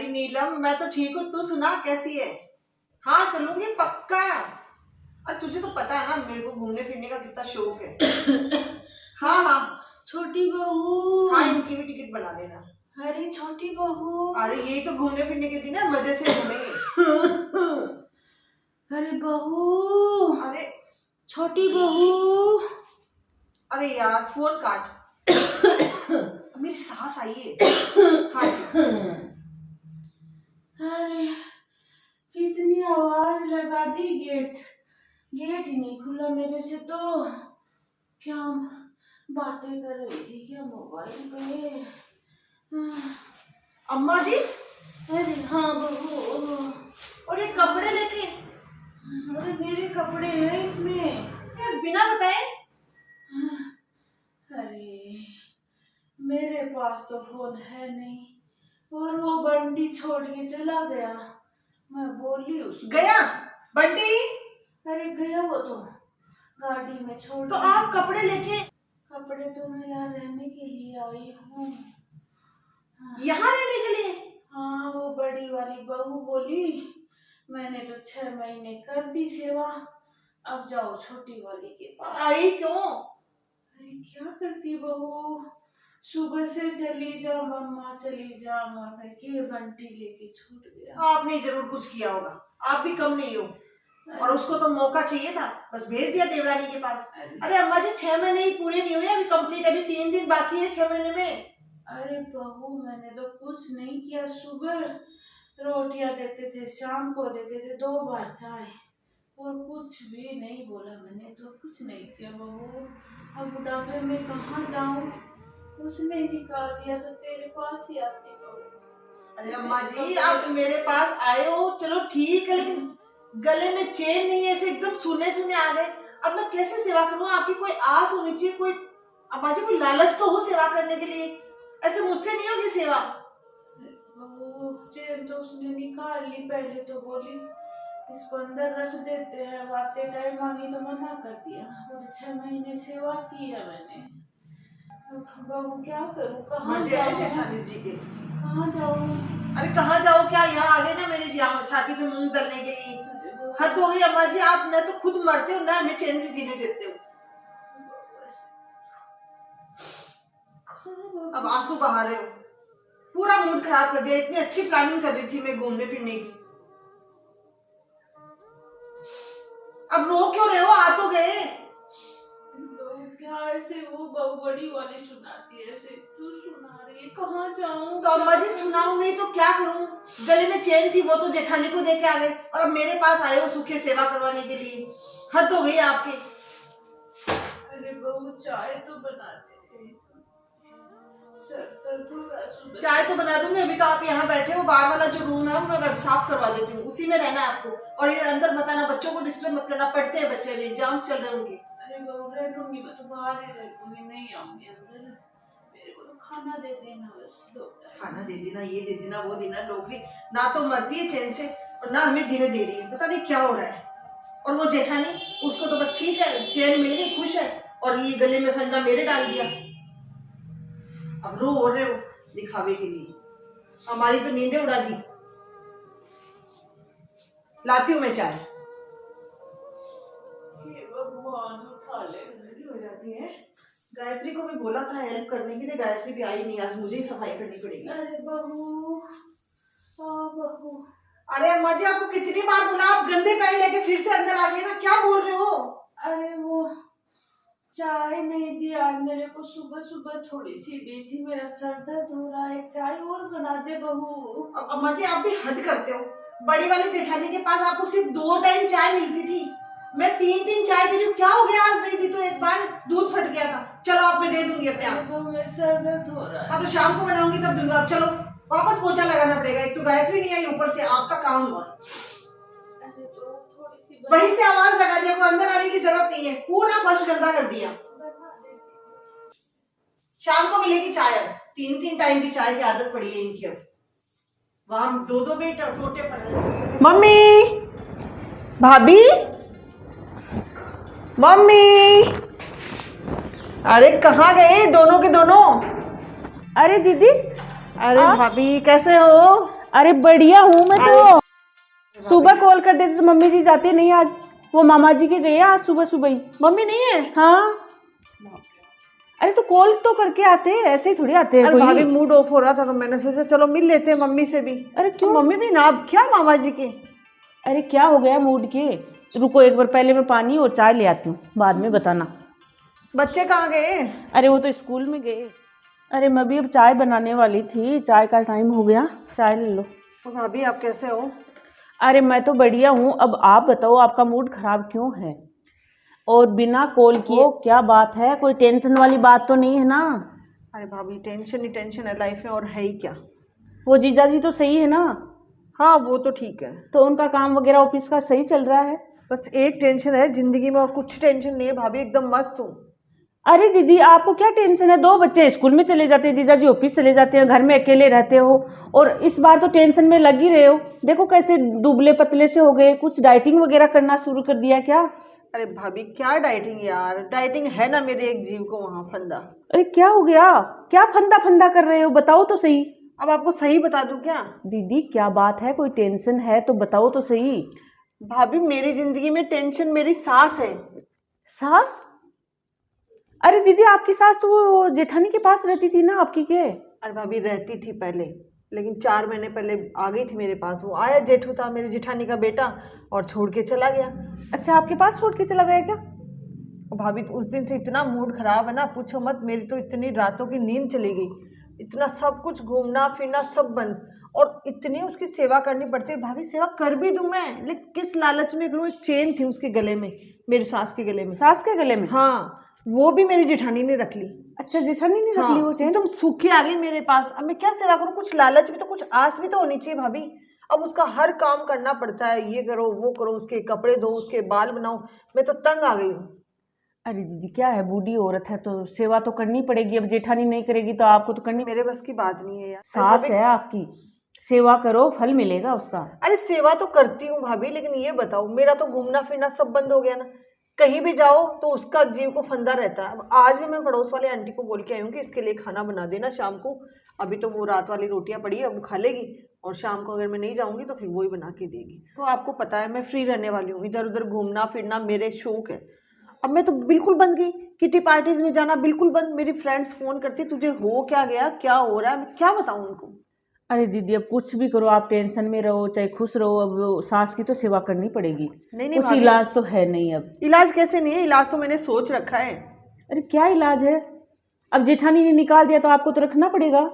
अरे नीलम, मैं तो ठीक हूँ, तू सुना कैसी है? हाँ चलूंगी पक्का। और तुझे तो पता है ना मेरे को घूमने फिरने का कितना शौक है। हाँ हाँ छोटी बहू। हाँ, इनकी भी टिकट बना लेना। अरे छोटी बहू। अरे यही तो घूमने फिरने के दिन है, मजे से घूमेंगे। अरे बहू। अरे छोटी बहू। अरे यार फोन काट। मेरी सास आई है। हाँ जी। अरे कितनी आवाज लगा दी, गेट ही नहीं खुला मेरे से। तो क्या बातें कर रही थी क्या मोबाइल पे? अम्मा जी। अरे हाँ बहू। और ये कपड़े लेके? अरे मेरे कपड़े हैं इसमें। यार बिना बताए? अरे मेरे पास तो फोन है नहीं, और वो बंटी छोड़ के चला गया। मैं बोली उसको। गया बंटी? अरे गया वो तो गाड़ी में छोड़। तो आप कपड़े लेके? कपड़े तो मैं यहाँ रहने के लिए आई हूँ। यहाँ रहने के लिए? हाँ, वो बड़ी वाली बहू बोली मैंने तो 6 महीने कर दी सेवा, अब जाओ छोटी वाली के पास। आई क्यों? अरे क्या करती बहू, सुबह से चली जा मम्मा चली जा माँ करके बंटी लेके छूट गया। आपने जरूर कुछ किया होगा, आप भी कम नहीं हो। और उसको तो मौका चाहिए था, बस भेज दिया देवरानी के पास। अरे अम्मा जी 6 महीने ही पूरे नहीं हुए अभी कंप्लीट, अभी 3 दिन बाकी है 6 महीने में। अरे बहू मैंने तो कुछ नहीं किया, सुबह रोटियां देते थे, शाम को देते थे 2 बार चाय, और कुछ भी नहीं बोला। मैंने तो कुछ नहीं किया बहू। अब बुढ़ापे में कहाँ जाऊँ, उसने निकाल दिया तो तेरे पास ही आती बहू। अरे अम्मा जी आप मेरे पास आए हो चलो ठीक है, लेकिन गले में चेन नहीं है, ऐसे एकदम सुने सुने आ गए। अब मैं कैसे सेवा करूँ? आपकी कोई आस होनी चाहिए, कोई अम्मा जी कोई लालच तो हो सेवा करने के लिए, ऐसे मुझसे नहीं होगी सेवा। वो चेन तो उसने निकाल ली, पहले तो बोली इसको अंदर रख देते हैं, आते टाइम मांगी तो मना कर दिया, और 6 महीने सेवा की है मैंने। बहू क्या करूँ, कहाँ जाऊँ? जेठानी जी के कहाँ जाऊँ? अरे कहाँ जाओ क्या, यहाँ आ गए ना मेरी छाती पे मूंग दलने के लिए। हद हो गई अम्मा जी, आप न तो खुद मरते हो ना हमें चैन से जीने देते हो। अब आंसू बहा रहे हो, पूरा मूड खराब कर दिया। इतनी अच्छी प्लानिंग कर रही थी मैं घूमने फिरने की, अब रो क्यों रहे हो? आ तो गए। क्या ऐसे वो बड़ी वाली सुनाती है, ऐसे तू सुना रही है, कहाँ जाऊँ? तो अम्मा जी सुनाऊं नहीं तो क्या करूं? गले में चेन थी वो तो जेठानी को दे के आ गए, और अब मेरे पास आए हो सुखे सेवा करवाने के लिए। हद हो गई आपके। अरे बहू चाय तो बना दे, चाय तो बना दूंगी, अभी तो आप यहाँ बैठे हो, बाहर वाला जो रूम है वो मैं साफ करवा देती हूँ, उसी में रहना है आपको। और ये अंदर मत आना, बच्चों को डिस्टर्ब मत करना, पढ़ते हैं बच्चे, अभी एग्जाम्स चल रहे हैं उनके। अरे बहू रह लूंगी, मैं तो बाहर ही रह लूंगी, नहीं आऊंगी अंदर। मेरे को तो खाना दे देना बस, खाना दे देना, ये दे देना, वो देना। लोग भी ना तो मरती है चैन से और ना हमें जीने दे रही है, पता नहीं क्या हो रहा है। और वो जेठानी, उसको तो बस ठीक है, चैन मिल गई, खुश है, और ये गले में फंदा मेरे डाल दिया। अब रो रहे हो दिखावे के लिए, हमारी तो नींदें उड़ा दी। लाती हूँ मैं चाय। भगवान उठा ले हो जाती है। गायत्री को भी बोला था हेल्प करने के लिए, गायत्री भी आई नहीं, आज मुझे ही सफाई करनी पड़ेगी। अरे बहू, बहू। अरे अम्मा जी आपको कितनी बार बोला, आप गंदे पैर लेके फिर से अंदर आ गए ना, क्या बोल रहे हो? अरे वो चाय नहीं दी आज मेरे को, सुबह सुबह थोड़ी सी दी थी, मेरा सर दर्द हो रहा है, चाय और बना दे बहू। अब अम्मा जी आप भी हद करते हो, बड़ी वाली जेठानी के पास आपको सिर्फ 2 टाइम चाय मिलती थी, मैं 3 चाय दे रही हूँ, क्या हो गया? आज नहीं दी तो एक बार दूध फट गया था। चलो आप मैं दे दूंगी अपने आप। मेरा सर दर्द हो रहा है। हाँ तो शाम को बनाऊंगी तब दूंगा। अब चलो वापस पोछा लगाना पड़ेगा, एक तो गायत्री नहीं आई, ऊपर से आपका काम हुआ। वहीं से आवाज लगा दिया, कोई अंदर आने की जरूरत नहीं है, पूरा फर्श गंदा कर दिया। शाम को मिलेगी चाय, अब 3 टाइम की चाय की आदत पड़ी है इनकी। अब वहां 2 बेटे टोटे पड़ रहे। मम्मी, भाभी, मम्मी, अरे कहाँ गए दोनों के दोनों? अरे दीदी। अरे भाभी कैसे हो? अरे बढ़िया हूँ मैं तो। सुबह कॉल कर देते तो मम्मी जी जाते नहीं आज, वो मामा जी के गए आज सुबह सुबह ही। मम्मी नहीं है? हाँ। अरे तो कॉल तो करके आते हैं, ऐसे ही थोड़ी आते हैं अरे कोई। भाभी मूड ऑफ हो रहा था तो मैंने सोचा चलो मिल लेते हैं मम्मी से भी। अरे क्यों? मम्मी भी ना, अब क्या मामा जी के। अरे क्या हो गया मूड के? रुको एक बार, पहले मैं पानी और चाय ले आती हूँ, बाद में बताना। बच्चे कहाँ गए? अरे वो तो स्कूल में गए। अरे मैं भी अब चाय बनाने वाली थी, चाय का टाइम हो गया, चाय ले लो। तो भाभी आप कैसे हो? अरे मैं तो बढ़िया हूँ। अब आप बताओ आपका मूड खराब क्यों है? और बिना कॉल किए क्या बात है? कोई टेंशन वाली बात तो नहीं है ना? अरे भाभी टेंशन ही टेंशन है लाइफ में, और है ही क्या। वो जीजा जी तो सही है ना? हाँ वो तो ठीक है। तो उनका काम वगैरह ऑफिस का सही चल रहा है? बस एक टेंशन है जिंदगी में, और कुछ टेंशन नहीं है भाभी, एकदम मस्त हूँ। अरे दीदी आपको क्या टेंशन है? 2 बच्चे स्कूल में चले जाते हैं, जीजा जी ऑफिस चले जाते हैं, घर में अकेले रहते हो, और इस बार तो टेंशन में लग ही रहे हो। देखो कैसे दुबले पतले से हो गए, कुछ डाइटिंग वगैरह करना शुरू कर दिया क्या? अरे भाभी क्या डाइटिंग यार, डाइटिंग है ना मेरे एक जीव को वहाँ फंदा। अरे क्या हो गया? क्या फंदा फंदा कर रहे हो, बताओ तो सही। अब आपको सही बता दूं क्या? दीदी क्या बात है, कोई टेंशन है तो बताओ तो सही। भाभी मेरी जिंदगी में टेंशन मेरी सास है। सास? अरे दीदी आपकी सास तो वो जेठानी के पास रहती थी ना आपकी के? अरे भाभी रहती थी पहले, लेकिन 4 महीने पहले आ गई थी मेरे पास। वो आया जेठू था मेरी जेठानी का बेटा, और छोड़ के चला गया। अच्छा आपके पास छोड़ के चला गया क्या? और भाभी उस दिन से इतना मूड खराब है ना, पूछो मत। मेरी तो इतनी रातों की नींद चली गई, इतना सब कुछ घूमना फिरना सब बंद, और इतनी उसकी सेवा करनी पड़ती है। भाभी सेवा कर भी दूं मैं, लेकिन किस लालच में करूं। एक चेन थी उसके गले में, मेरी सास के गले में। सास के गले में? हाँ वो भी मेरी जेठानी ने रख ली। अच्छा जेठानी ने रख ली वो चेन? एकदम सूखी आ गई मेरे पास। अब मैं क्या सेवा करूं? कुछ लालच भी तो, कुछ आस भी तो होनी चाहिए भाभी। अब उसका हर काम करना पड़ता है, ये करो वो करो, उसके कपड़े धो, उसके बाल बनाओ। मैं तो तंग आ गई हूँ। अरे दीदी क्या है, बूढ़ी औरत है तो सेवा तो करनी पड़ेगी। अब जेठानी नहीं करेगी तो आपको तो करनी। मेरे बस की बात नहीं है यार। सास है आपकी, सेवा करो फल मिलेगा उसका। अरे सेवा तो करती हूँ भाभी, लेकिन ये बताओ मेरा तो घूमना फिरना सब बंद हो गया ना। कहीं भी जाओ तो उसका जीव को फंदा रहता है। अब आज भी मैं पड़ोस वाले आंटी को बोल के आई हूँ कि इसके लिए खाना बना देना शाम को। अभी तो वो रात वाली रोटियां पड़ी है, अब वो खा लेगी, और शाम को अगर मैं नहीं जाऊंगी तो फिर वो ही बना के देगी। तो आपको पता है मैं फ्री रहने वाली हूँ, इधर उधर घूमना फिरना मेरे शौक है। अब मैं तो बिल्कुल बंद गई, किटी पार्टीज में जाना बिल्कुल बंद। मेरी फ्रेंड्स फोन करती तुझे हो क्या गया, क्या हो रहा है, मैं क्या बताऊँ उनको। अरे दीदी अब कुछ भी करो, आप टेंशन में रहो चाहे खुश रहो, अब वो सास की तो सेवा करनी पड़ेगी। नहीं कुछ भाभी, इलाज तो है नहीं अब। इलाज कैसे नहीं है? इलाज तो मैंने सोच रखा है। अरे क्या इलाज है? अब जेठानी ने निकाल दिया तो आपको तो रखना पड़ेगा।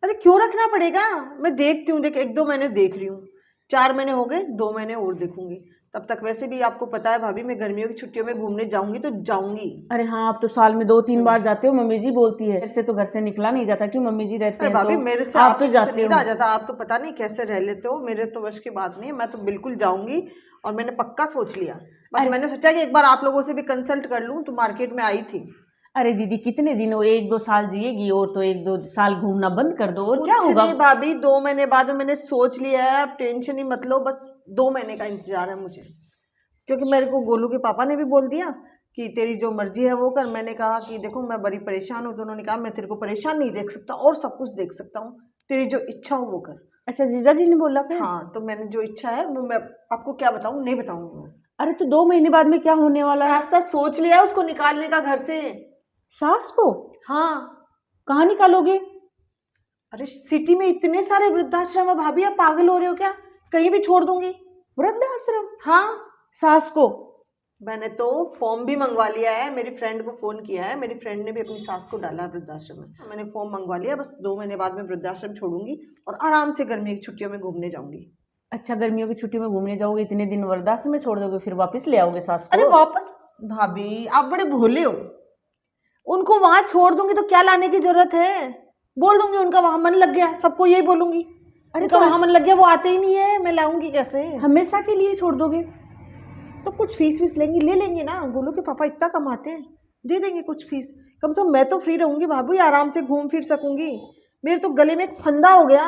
अरे क्यों रखना पड़ेगा? मैं देखती हूँ, देख 1-2 महीने देख रही हूँ। 4 महीने हो गए, 2 महीने और देखूंगी। तब तक वैसे भी आपको पता है भाभी, मैं गर्मियों की छुट्टियों में घूमने जाऊंगी तो जाऊंगी। अरे हाँ आप तो साल में 2-3 बार जाते हो, मम्मी जी बोलती है। मेरे से तो घर से निकला नहीं जाता, क्यों मम्मी जी रहते अरे हैं भाभी तो मेरे से आप तो आपके जाते नहीं हो। रहा जाता। आप तो पता नहीं कैसे रह लेते हो, मेरे तो वश की बात नहीं है। मैं तो बिल्कुल जाऊंगी, और मैंने पक्का सोच लिया। बस मैंने सोचा कि एक बार आप लोगों से भी कंसल्ट कर लूँ, तो मार्केट में आई थी। अरे दीदी कितने दिन हो, 1-2 साल जिएगी और तो 1-2 साल घूमना बंद कर दो, और क्या कुछ होगा? नहीं भाभी, 2 महीने बाद में मैंने सोच लिया है। अब टेंशन ही मत लो, बस 2 महीने का इंतजार है मुझे। क्योंकि मेरे को गोलू के पापा ने भी बोल दिया कि तेरी जो मर्जी है वो कर। मैंने कहा कि देखो मैं बड़ी परेशान हूँ, तो उन्होंने कहा मैं तेरे को परेशान नहीं देख सकता, और सब कुछ देख सकता हूँ, तेरी जो इच्छा हो वो कर। अच्छा जीजा जी ने बोला फिर? हाँ तो मैंने जो इच्छा है वो मैं आपको क्या बताऊँ, नहीं बताऊँगी मैं। अरे तो 2 महीने बाद में क्या होने वाला है? रास्ता सोच लिया है उसको निकालने का घर से। सास को? हाँ। कहाँ निकालोगे? अरे सिटी में इतने सारे वृद्धाश्रम है भाभी, आप पागल हो रहे हो क्या? कहीं भी छोड़ दूंगी। वृद्धाश्रम? हाँ। सास को? मैंने तो फॉर्म भी मंगवा लिया है, मेरी फ्रेंड को फ़ोन किया है, मेरी फ्रेंड ने भी अपनी सास को डाला है वृद्धाश्रम में। मैंने फॉर्म मंगवा लिया, बस 2 महीने बाद में वृद्धाश्रम छोड़ूंगी, और आराम से गर्मी की छुट्टियों में घूमने जाऊंगी। अच्छा गर्मियों की छुट्टी में घूमने जाओगे, इतने दिन वृद्धाश्रम में छोड़ दोगे, फिर वापस ले आओगे सास अरे को? वापस? भाभी आप बड़े भोले हो। उनको वहां छोड़ दूंगी तो क्या लाने की जरूरत है? बोल दूंगी उनका वहां मन लग गया, सबको यही बोलूंगी। अरे उनका तो वहां मन लग गया, वो आते ही नहीं है, मैं लाऊंगी कैसे? हमेशा के लिए छोड़ दोगे? तो कुछ फीस वीस लेंगी, ले लेंगे ना। गोलू के पापा इतना कमाते हैं, दे देंगे कुछ फीस। कम से कम मैं तो फ्री रहूंगी भाभी, आराम से घूम फिर सकूंगी। मेरे तो गले में एक फंदा हो गया।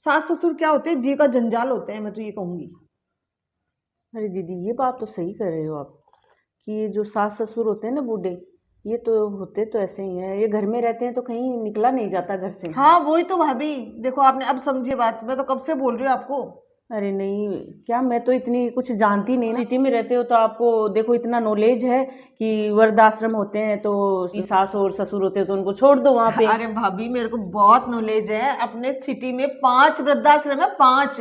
सास ससुर क्या होते हैं, जी का जंजाल होते हैं, मैं तो ये कहूंगी। अरे दीदी ये बात तो सही कर रहे हो आप, कि ये जो सास ससुर होते हैं ना बूढ़े, ये तो होते तो ऐसे ही है, ये घर में रहते हैं तो कहीं निकला नहीं जाता घर से। हाँ वही तो भाभी, देखो आपने अब समझी बात, मैं तो कब से बोल रही हूँ आपको। अरे नहीं, क्या मैं तो इतनी कुछ जानती नहीं ना। सिटी में रहते हो तो आपको देखो इतना नॉलेज है कि वृद्धाश्रम होते हैं तो सास और ससुर होते हैं तो उनको छोड़ दो वहाँ पे। अरे भाभी मेरे को बहुत नॉलेज है, अपने सिटी में 5 वृद्धाश्रम है, 5,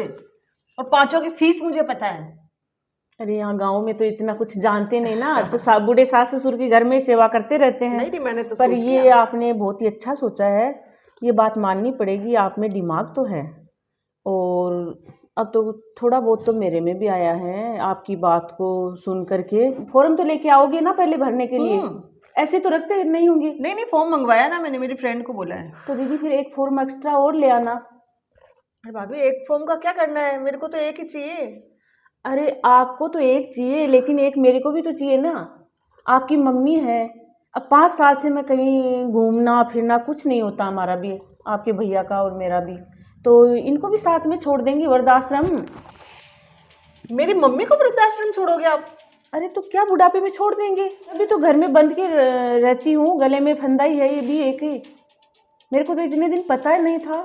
और 5 की फीस मुझे पता है। अरे यहाँ गांव में तो इतना कुछ जानते नहीं ना, तो बूढ़े सास ससुर के घर में ही सेवा करते रहते हैं। नहीं मैंने तो पर सोच ये लिया। आपने बहुत ही अच्छा सोचा है, ये बात माननी पड़ेगी, आप में दिमाग तो है। और अब तो थोड़ा बहुत तो मेरे में भी आया है आपकी बात को सुन करके। फॉर्म तो लेके आओगे ना पहले भरने के लिए? ऐसे तो रखते नहीं होंगे। नहीं फॉर्म मंगवाया ना मैंने, मेरी फ्रेंड को बोला है। तो दीदी फिर एक फॉर्म एक्स्ट्रा और ले आना। अरे भाभी एक फॉर्म का क्या करना है, मेरे को तो एक ही चाहिए। अरे आपको तो एक चाहिए, लेकिन एक मेरे को भी तो चाहिए ना। आपकी मम्मी है, अब 5 साल से मैं कहीं घूमना फिरना कुछ नहीं होता हमारा भी, आपके भैया का और मेरा भी, तो इनको भी साथ में छोड़ देंगे वृद्धाश्रम। मेरी मम्मी को वृद्धाश्रम छोड़ोगे आप? अरे तो क्या बुढ़ापे में छोड़ देंगे? अभी तो घर में बंद के रहती हूँ, गले में फंदाई है ये भी एक ही। मेरे को तो इतने दिन पता ही नहीं था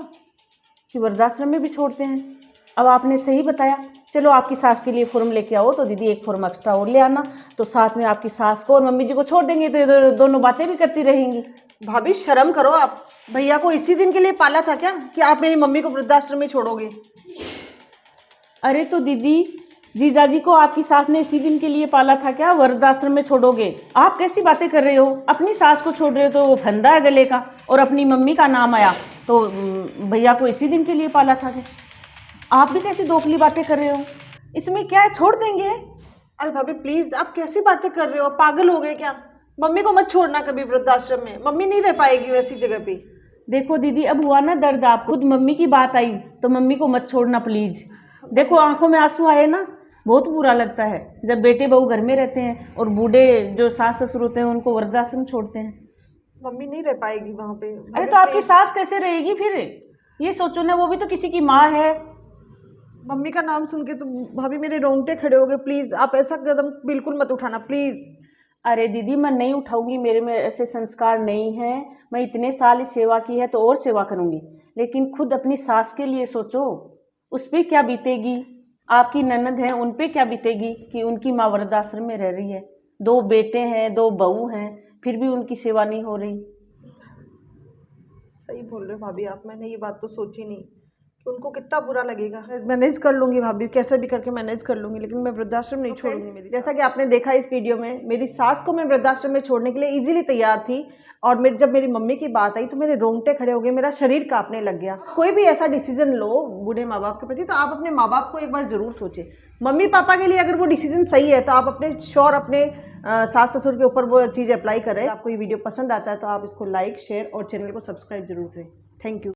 कि वृद्धाश्रम में भी छोड़ते हैं। अब आपने सही बताया। चलो आपकी सास के लिए फॉर्म लेके आओ, तो दीदी एक फॉर्म एक्स्ट्रा और ले आना, तो साथ में आपकी सास को और मम्मी जी को छोड़ देंगे, तो ये दोनों बातें भी करती रहेंगी। भाभी शर्म करो आप, भैया को इसी दिन के लिए पाला था क्या कि आप मेरी मम्मी को वृद्धाश्रम में छोड़ोगे? अरे तो दीदी जीजाजी को आपकी सास ने इसी दिन के लिए पाला था क्या वृद्धाश्रम में छोड़ोगे? आप कैसी बातें कर रहे हो? अपनी सास को छोड़ रहे हो तो वो फंदा है गले का, और अपनी मम्मी का नाम आया तो भैया को इसी दिन के लिए पाला था क्या? आप भी कैसी दोखली बातें कर रहे हो? इसमें क्या है, छोड़ देंगे। अरे भाभी प्लीज, आप कैसी बातें कर रहे हो, पागल हो गए क्या? मम्मी को मत छोड़ना कभी वृद्धाश्रम में, मम्मी नहीं रह पाएगी वैसी जगह पे। देखो दीदी, अब हुआ ना दर्द, आप खुद मम्मी की बात आई तो मम्मी को मत छोड़ना प्लीज। देखो आंखों में आंसू आए ना, बहुत बुरा लगता है जब बेटे बहू घर में रहते हैं और बूढ़े जो सास ससुर होते हैं उनको वृद्धाश्रम छोड़ते हैं। मम्मी नहीं रह पाएगी वहां पे। अरे तो आपकी सास कैसे रहेगी फिर? ये सोचो ना, वो भी तो किसी की माँ है। मम्मी का नाम सुन के तो भाभी मेरे रोंगटे खड़े हो गए। प्लीज आप ऐसा कदम बिल्कुल मत उठाना प्लीज। अरे दीदी मैं नहीं उठाऊंगी, मेरे में ऐसे संस्कार नहीं है। मैं इतने साल इस सेवा की है तो और सेवा करूंगी, लेकिन खुद अपनी सास के लिए सोचो, उस पर क्या बीतेगी। आपकी ननद है, उन पे क्या बीतेगी कि उनकी माँ वृद्धाश्रम में रह रही है, 2 बेटे हैं 2 बहू हैं, फिर भी उनकी सेवा नहीं हो रही। सही बोल रहे हो भाभी आप, मैंने ये बात तो सोची नहीं कि उनको कितना बुरा लगेगा। मैनेज कर लूंगी भाभी, कैसे भी करके मैनेज कर लूंगी, लेकिन मैं वृद्धाश्रम नहीं छोड़ूंगी मेरी। जैसा कि आपने देखा इस वीडियो में, मेरी सास को मैं वृद्धाश्रम में छोड़ने के लिए इजीली तैयार थी, और जब मेरी मम्मी की बात आई तो मेरे रोंगटे खड़े हो गए, मेरा शरीर कांपने लग गया। कोई भी ऐसा डिसीजन लो बूढ़े माँ बाप के प्रति तो आप अपने माँ बाप को एक बार जरूर सोचें। मम्मी पापा के लिए अगर वो डिसीजन सही है तो आप अपने श्योर अपने सास ससुर के ऊपर वो चीज़ अप्लाई करें। आपको ये वीडियो पसंद आता है तो आप इसको लाइक शेयर और चैनल को सब्सक्राइब जरूर करें। Thank you.